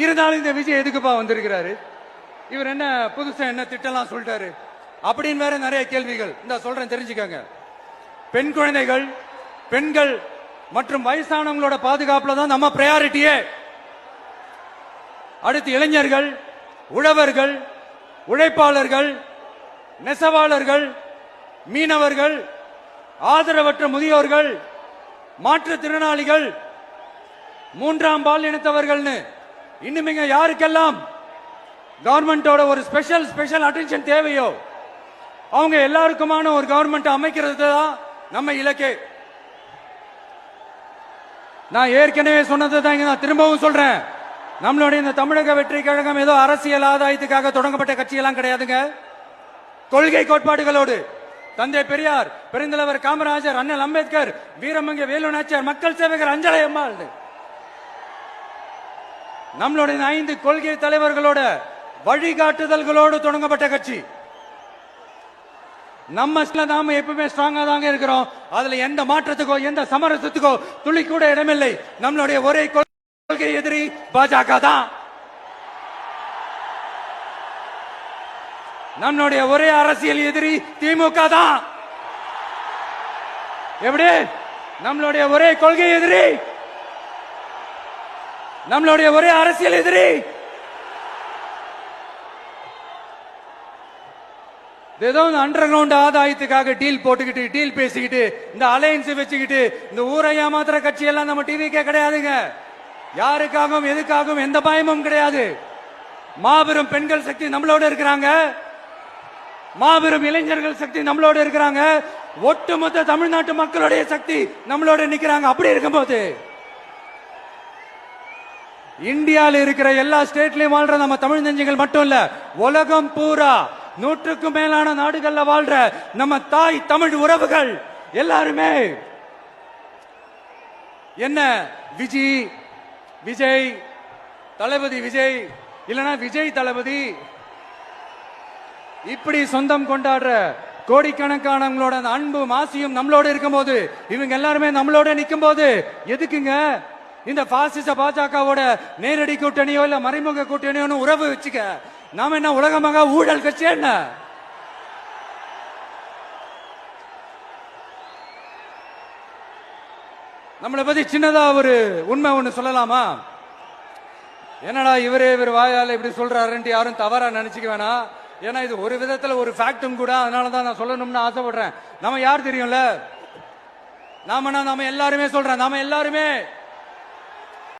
இருந்தாலும் இந்த விஜய் எதுக்குப்பா வந்திருக்கிறாரு, இவர் என்ன புதுசா என்ன திட்டம்லாம் சொல்லிட்டாரு அப்படின்னு வேற நிறைய கேள்விகள். இந்த சொல்றேன் தெரிஞ்சுக்கங்க. பெண் குழந்தைகள், பெண்கள் மற்றும் வயசானவங்களோட பாதுகாப்புல தான் நம்ம பிரையாரிட்டியே. அடுத்து இளைஞர்கள், உழவர்கள், உழைப்பாளர்கள், நெசவாளர்கள், மீனவர்கள், ஆதரவற்ற முதியோர்கள், மாற்றுத்திறனாளிகள், மூன்றாம் பால் இனத்தவர்கள்னு இன்னும் யாருக்கெல்லாம் கவர்மெண்டோட ஒரு ஸ்பெஷல் அட்டென்ஷன் தேவையோ அவங்க எல்லாருக்குமான ஒரு கவர்மெண்ட் அமைக்கிறது தான் நம்ம இலக்கே. நான் ஏற்கனவே சொன்னதை தான் நான் திரும்பவும் சொல்றேன். நம்மளுடைய இந்த தமிழக வெற்றி கழகம் ஏதோ அரசியல் ஆதாயத்துக்காக தொடங்கப்பட்ட கட்சியெல்லாம் கிடையாதுங்க. கொள்கை கோட்பாடுகளோடு தந்தை பெரியார், பெருந்தலைவர் காமராஜர், அண்ணல் அம்பேத்கர், வீரமங்க வேலு நாச்சியார், மக்கள் சேவகர் அஞ்சலை அம்மாள், நம்மளுடைய 5 கொள்கை தலைவர்களோட வழிகாட்டுதல்களோடு தொடங்கப்பட்ட கட்சி. நம்ம நாம எப்பவுமே ஸ்ட்ராங்கா தாங்க இருக்கிறோம். அதுல எந்த மாற்றத்துக்கோ எந்த சமரசத்துக்கோ துளி கூட இடமில்லை. நம்மளுடைய ஒரே கொள்கை எதிரி பாஜக தான். நம்மளுடைய ஒரே அரசியல் எதிரி திமுக தான். எப்படி? நம்மளுடைய ஒரே கொள்கை எதிரி, நம்மளுடைய ஒரே அரசியல் எதிரி. ஏதோ அண்டர் கிரவுண்ட் ஆதாயத்துக்காக டீல் போட்டுக்கிட்டு, டீல் பேசிக்கிட்டு, இந்த அலையன்ஸ் வச்சுக்கிட்டு இந்த ஊரை ஏமாத்துற கட்சி எல்லாம் நம்ம டிவிக்கே கிடையாதுங்க. யாருக்காகவும் எதுக்காகவும் எந்த பயமும் கிடையாது. மாபெரும் பெண்கள் சக்தி நம்மளோட இருக்கிறாங்க, மாபெரும் இளைஞர்கள் சக்தி நம்மளோட இருக்கிறாங்க, ஒட்டுமொத்த தமிழ்நாட்டு மக்களுடைய சக்தி நம்மளோட நிக்கிறாங்க. அப்படி இருக்கும்போது இந்தியாவில் இருக்கிற எல்லா ஸ்டேட்லயும் வாழ்ற நம்ம தமிழ் நெஞ்சங்கள் மட்டும் இல்ல, உலகம் பூரா 100க்கும் மேலான நாடுகள்ல வாழ்ற நம்ம தாய் தமிழ் உறவுகள் எல்லாருமே என்ன விஜய் தளபதி விஜய் இல்லனா விஜய் தளபதி இப்படி சொந்தம் கொண்டாடுற கோடிக்கணக்கானவங்களோட அன்பு மாசியும் நம்மளோட இருக்கும் போது, இவங்க எல்லாருமே நம்மளோட நிக்கும் போது எதுக்குங்க இந்த பாசிச பாஜகவோட நேரடி கூட்டணியோ இல்ல மறைமுக கூட்டணியோ உறவு வச்சுக்க? நாம என்ன உலகமாக ஊழல் கட்சி என்ன? நம்மளை பத்தி சின்னதா ஒரு உண்மை ஒண்ணு சொல்லலாமா? என்னடா இவர் வாயால இப்படி சொல்றாருன்ட்டு யாரும் தவறா நினைச்சுக்க வேணாம். ஏன்னா இது ஒரு விதத்துல ஒரு ஃபேக்டும் கூட. அதனாலதான் நான் சொல்லணும்னு ஆசைப்படுறேன். நம்ம யார் தெரியும்ல? நாம எல்லாருமே சொல்றேன், நாம எல்லாருமே